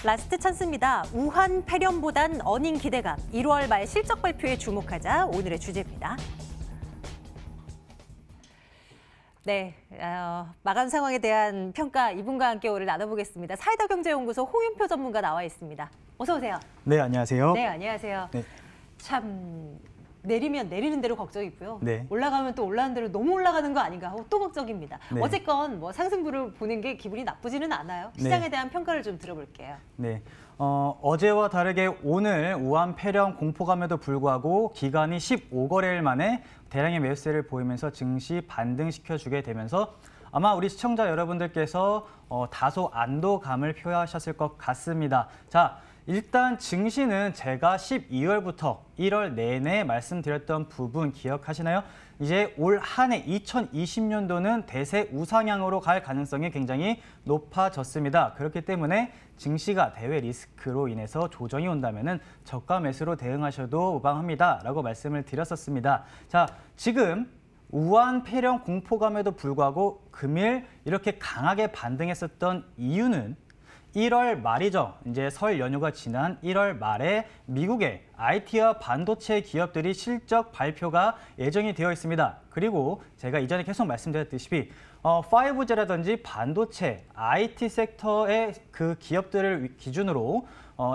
라스트 찬스입니다. 우한 폐렴보단 어닝 기대감. 1월 말 실적 발표에 주목하자 오늘의 주제입니다. 네, 마감 상황에 대한 평가 이분과 함께 오늘 나눠보겠습니다. 사이다경제연구소 홍윤표 전문가 나와 있습니다. 어서 오세요. 네, 안녕하세요. 네, 안녕하세요. 네. 참 내리면 내리는 대로 걱정이고요. 네. 올라가면 또 올라가는 대로 너무 올라가는 거 아닌가 하고 또 걱정입니다. 네. 어쨌건 뭐 상승부를 보는 게 기분이 나쁘지는 않아요. 시장에 네. 대한 평가를 좀 들어볼게요. 네. 어제와 다르게 오늘 우한 폐렴 공포감에도 불구하고 기간이 15거래일 만에 대량의 매수세를 보이면서 증시 반등시켜주게 되면서 아마 우리 시청자 여러분들께서 다소 안도감을 표하셨을 것 같습니다. 자, 일단 증시는 제가 12월부터 1월 내내 말씀드렸던 부분 기억하시나요? 이제 올 한 해 2020년도는 대세 우상향으로 갈 가능성이 굉장히 높아졌습니다. 그렇기 때문에 증시가 대외 리스크로 인해서 조정이 온다면은 저가 매수로 대응하셔도 무방합니다라고 말씀을 드렸었습니다. 자, 지금 우한 폐렴 공포감에도 불구하고 금일 이렇게 강하게 반등했었던 이유는 1월 말이죠. 이제 설 연휴가 지난 1월 말에 미국의 IT와 반도체 기업들이 실적 발표가 예정이 되어 있습니다. 그리고 제가 이전에 계속 말씀드렸듯이 5G라든지 반도체, IT 섹터의 그 기업들을 기준으로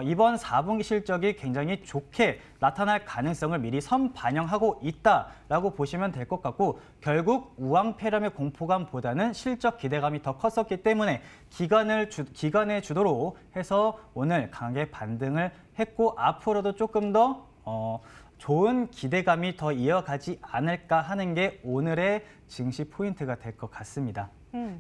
이번 4분기 실적이 굉장히 좋게 나타날 가능성을 미리 선반영하고 있다라고 보시면 될 것 같고 결국 우한 폐렴의 공포감보다는 실적 기대감이 더 컸었기 때문에 기간의 주도로 해서 오늘 강하게 반등을 했고 앞으로도 조금 더 좋은 기대감이 더 이어가지 않을까 하는 게 오늘의 증시 포인트가 될 것 같습니다.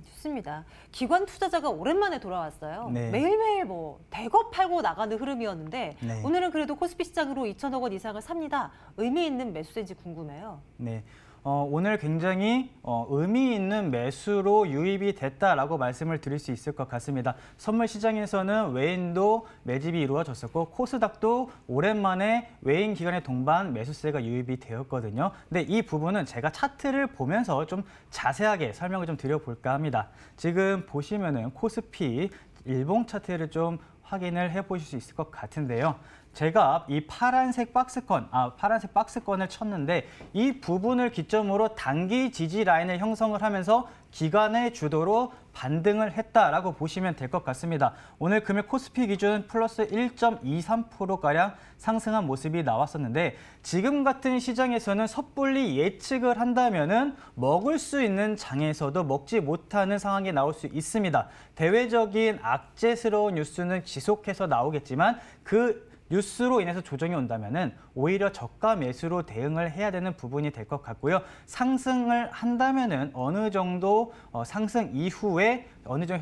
좋습니다. 기관 투자자가 오랜만에 돌아왔어요. 네. 매일매일 뭐 대거 팔고 나가는 흐름이었는데 네. 오늘은 그래도 코스피 시장으로 2천억 원 이상을 삽니다. 의미 있는 매수세인지 궁금해요. 네. 오늘 굉장히 의미 있는 매수로 유입이 됐다라고 말씀을 드릴 수 있을 것 같습니다. 선물 시장에서는 외인도 매집이 이루어졌었고 코스닥도 오랜만에 외인 기관의 동반 매수세가 유입이 되었거든요. 근데 이 부분은 제가 차트를 보면서 좀 자세하게 설명을 좀 드려볼까 합니다. 지금 보시면은 코스피 일봉 차트를 좀 확인을 해보실 수 있을 것 같은데요. 제가 이 파란색 박스권을 쳤는데 이 부분을 기점으로 단기 지지 라인을 형성을 하면서 기관의 주도로 반등을 했다라고 보시면 될 것 같습니다. 오늘 금일 코스피 기준 플러스 1.23%가량 상승한 모습이 나왔었는데 지금 같은 시장에서는 섣불리 예측을 한다면은 먹을 수 있는 장에서도 먹지 못하는 상황이 나올 수 있습니다. 대외적인 악재스러운 뉴스는 지속해서 나오겠지만 그 뉴스로 인해서 조정이 온다면은 오히려 저가 매수로 대응을 해야 되는 부분이 될 것 같고요. 상승을 한다면은 어느 정도 상승 이후에 어느 정도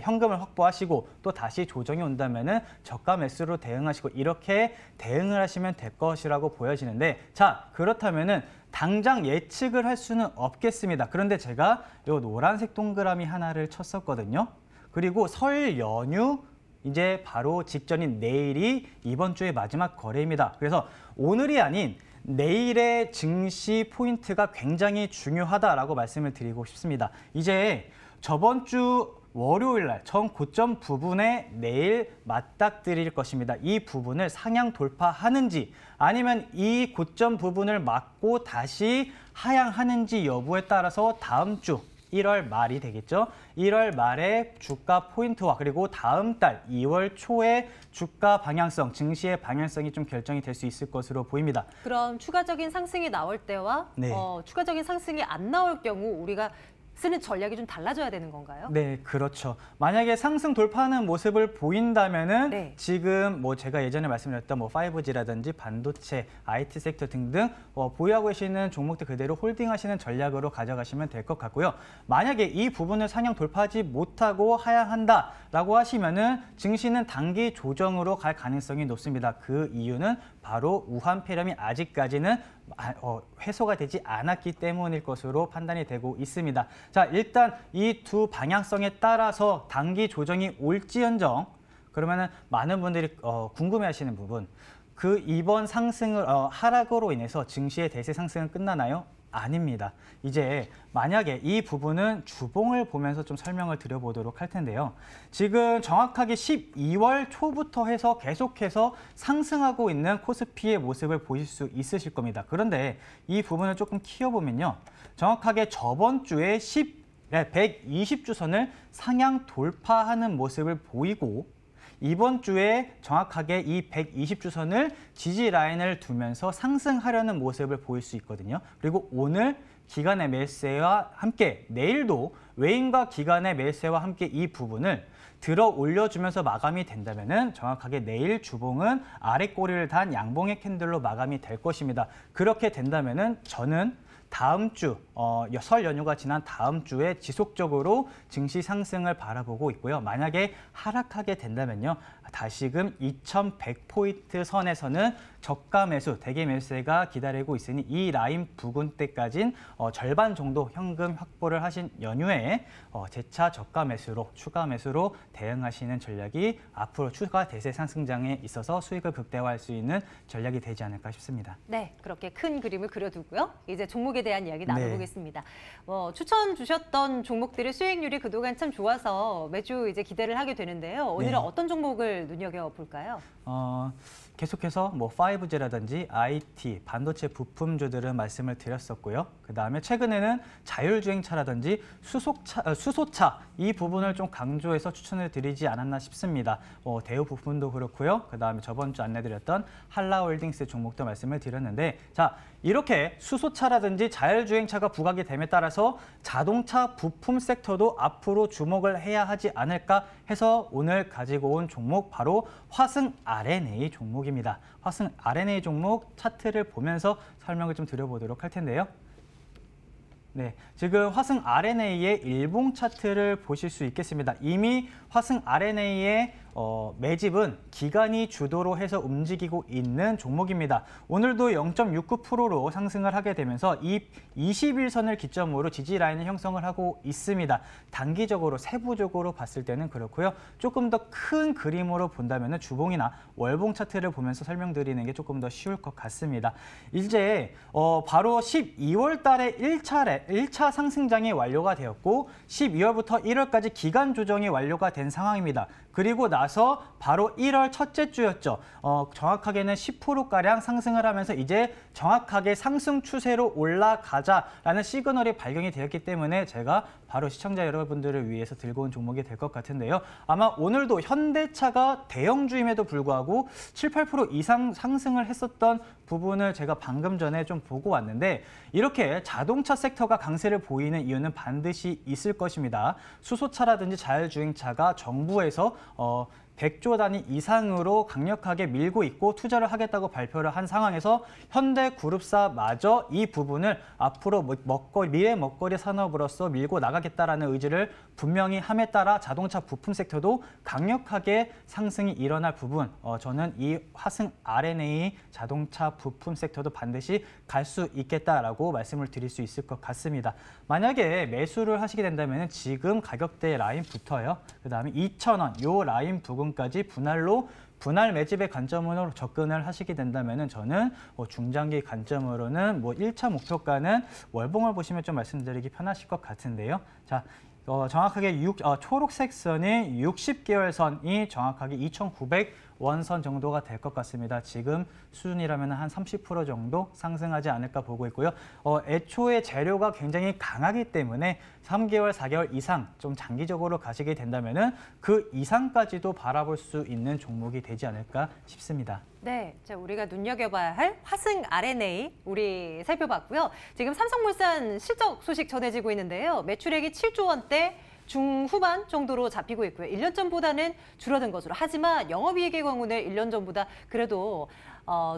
현금을 확보하시고 또 다시 조정이 온다면은 저가 매수로 대응하시고 이렇게 대응을 하시면 될 것이라고 보여지는데 자, 그렇다면은 당장 예측을 할 수는 없겠습니다. 그런데 제가 이 노란색 동그라미 하나를 쳤었거든요. 그리고 설 연휴 이제 바로 직전인 내일이 이번 주의 마지막 거래입니다. 그래서 오늘이 아닌 내일의 증시 포인트가 굉장히 중요하다라고 말씀을 드리고 싶습니다. 이제 저번 주 월요일 날 전 고점 부분에 내일 맞닥뜨릴 것입니다. 이 부분을 상향 돌파하는지 아니면 이 고점 부분을 맞고 다시 하향하는지 여부에 따라서 다음 주 1월 말이 되겠죠. 1월 말에 주가 포인트와 그리고 다음 달 2월 초에 주가 방향성, 증시의 방향성이 좀 결정이 될 수 있을 것으로 보입니다. 그럼 추가적인 상승이 나올 때와 네. 추가적인 상승이 안 나올 경우 우리가 쓰는 전략이 좀 달라져야 되는 건가요? 네, 그렇죠. 만약에 상승 돌파하는 모습을 보인다면은 네. 지금 뭐 제가 예전에 말씀드렸던 5G라든지 반도체, IT 섹터 등등 보유하고 계시는 종목들 그대로 홀딩하시는 전략으로 가져가시면 될 것 같고요. 만약에 이 부분을 상향 돌파하지 못하고 하향한다라고 하시면은 증시는 단기 조정으로 갈 가능성이 높습니다. 그 이유는 바로 우한 폐렴이 아직까지는 해소가 되지 않았기 때문일 것으로 판단이 되고 있습니다. 자, 일단 이 두 방향성에 따라서 단기 조정이 올지언정 그러면은 많은 분들이 궁금해하시는 부분 그 이번 상승을 하락으로 인해서 증시의 대세 상승은 끝나나요? 아닙니다. 이제 만약에 이 부분은 주봉을 보면서 좀 설명을 드려보도록 할 텐데요. 지금 정확하게 12월 초부터 해서 계속해서 상승하고 있는 코스피의 모습을 보실 수 있으실 겁니다. 그런데 이 부분을 조금 키워보면요. 정확하게 저번 주에 120주선을 상향 돌파하는 모습을 보이고 이번 주에 정확하게 이 120주선을 지지 라인을 두면서 상승하려는 모습을 보일 수 있거든요. 그리고 오늘 기관의 매수세와 함께 내일도 외인과 기관의 매수세와 함께 이 부분을 들어 올려주면서 마감이 된다면 정확하게 내일 주봉은 아래 꼬리를 단 양봉의 캔들로 마감이 될 것입니다. 그렇게 된다면 저는 다음 주, 설 연휴가 지난 다음 주에 지속적으로 증시 상승을 바라보고 있고요. 만약에 하락하게 된다면요. 다시금 2100포인트 선에서는 저가 매수, 대기 매수세가 기다리고 있으니 이 라인 부근대까지는 절반 정도 현금 확보를 하신 연휴에 재차 저가 매수로, 추가 매수로 대응하시는 전략이 앞으로 추가 대세 상승장에 있어서 수익을 극대화할 수 있는 전략이 되지 않을까 싶습니다. 네, 그렇게 큰 그림을 그려두고요. 이제 종목에 대한 이야기 나눠보겠습니다. 추천 주셨던 종목들의 수익률이 그동안 참 좋아서 매주 이제 기대를 하게 되는데요. 오늘은 어떤 종목을 눈여겨볼까요? 계속해서 뭐 5G라든지 IT, 반도체 부품주들은 말씀을 드렸었고요. 그다음에 최근에는 자율주행차라든지 수소차 이 부분을 좀 강조해서 추천을 드리지 않았나 싶습니다. 대우 부품도 그렇고요. 그다음에 저번 주 안내드렸던 한라홀딩스 종목도 말씀을 드렸는데 자 이렇게 수소차라든지 자율주행차가 부각이 됨에 따라서 자동차 부품 섹터도 앞으로 주목을 해야 하지 않을까 해서 오늘 가지고 온 종목 바로 화승 RNA 종목입니다. 화승 RNA 종목 차트를 보면서 설명을 좀 드려보도록 할 텐데요. 네, 지금 화승 RNA의 일봉 차트를 보실 수 있겠습니다. 이미 화승 RNA의 매집은 기관이 주도로 해서 움직이고 있는 종목입니다. 오늘도 0.69%로 상승을 하게 되면서 이 21선을 기점으로 지지 라인을 형성을 하고 있습니다. 단기적으로 세부적으로 봤을 때는 그렇고요. 조금 더 큰 그림으로 본다면 주봉이나 월봉 차트를 보면서 설명드리는 게 조금 더 쉬울 것 같습니다. 이제 바로 12월 달에 1차 상승장이 완료가 되었고 12월부터 1월까지 기간 조정이 완료가 된 상황입니다. 그리고 나서 바로 1월 첫째 주였죠. 정확하게는 10%가량 상승을 하면서 이제 정확하게 상승 추세로 올라가자라는 시그널이 발견이 되었기 때문에 제가 바로 시청자 여러분들을 위해서 들고 온 종목이 될 것 같은데요. 아마 오늘도 현대차가 대형주임에도 불구하고 7, 8% 이상 상승을 했었던 부분을 제가 방금 전에 좀 보고 왔는데 이렇게 자동차 섹터가 강세를 보이는 이유는 반드시 있을 것입니다. 수소차라든지 자율주행차가 정부에서 100조 단위 이상으로 강력하게 밀고 있고 투자를 하겠다고 발표를 한 상황에서 현대그룹사마저 이 부분을 앞으로 미래 먹거리 산업으로서 밀고 나가겠다라는 의지를 분명히 함에 따라 자동차 부품 섹터도 강력하게 상승이 일어날 부분 저는 이 화승 RNA 자동차 부품 sek터도 반드시 갈 수 있겠다라고 말씀을 드릴 수 있을 것 같습니다. 만약에 매수를 하시게 된다면 지금 가격대 라인부터요. 그다음에 2,000원 요 라인 부근까지 분할 매집의 관점으로 접근을 하시게 된다면 저는 중장기 관점으로는 1차 목표가는 월봉을 보시면 좀 말씀드리기 편하실 것 같은데요. 자, 정확하게 초록색 선이 60개월 선이 정확하게 2,900원 선 정도가 될 것 같습니다. 지금 수준이라면 한 30% 정도 상승하지 않을까 보고 있고요. 애초에 재료가 굉장히 강하기 때문에 3개월, 4개월 이상 좀 장기적으로 가시게 된다면 그 이상까지도 바라볼 수 있는 종목이 되지 않을까 싶습니다. 네, 자, 우리가 눈여겨봐야 할 화승 RNA 우리 살펴봤고요. 지금 삼성물산 실적 소식 전해지고 있는데요. 매출액이 7조 원대 중후반 정도로 잡히고 있고요. 1년 전보다는 줄어든 것으로. 하지만 영업이익의 경우는 1년 전보다 그래도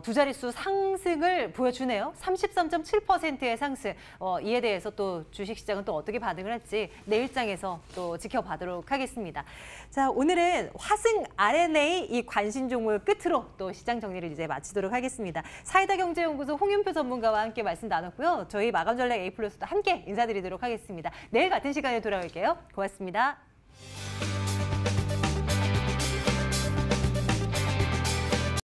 두 자릿수 상승을 보여주네요. 33.7%의 상승. 이에 대해서 또 주식시장은 또 어떻게 반응을 할지 내일장에서 또 지켜보도록 하겠습니다. 자, 오늘은 화승 RNA 이 관심 종목을 끝으로 또 시장 정리를 이제 마치도록 하겠습니다. 사이다경제연구소 홍윤표 전문가와 함께 말씀 나눴고요. 저희 마감전략 A+도 함께 인사드리도록 하겠습니다. 내일 같은 시간에 돌아올게요. 고맙습니다.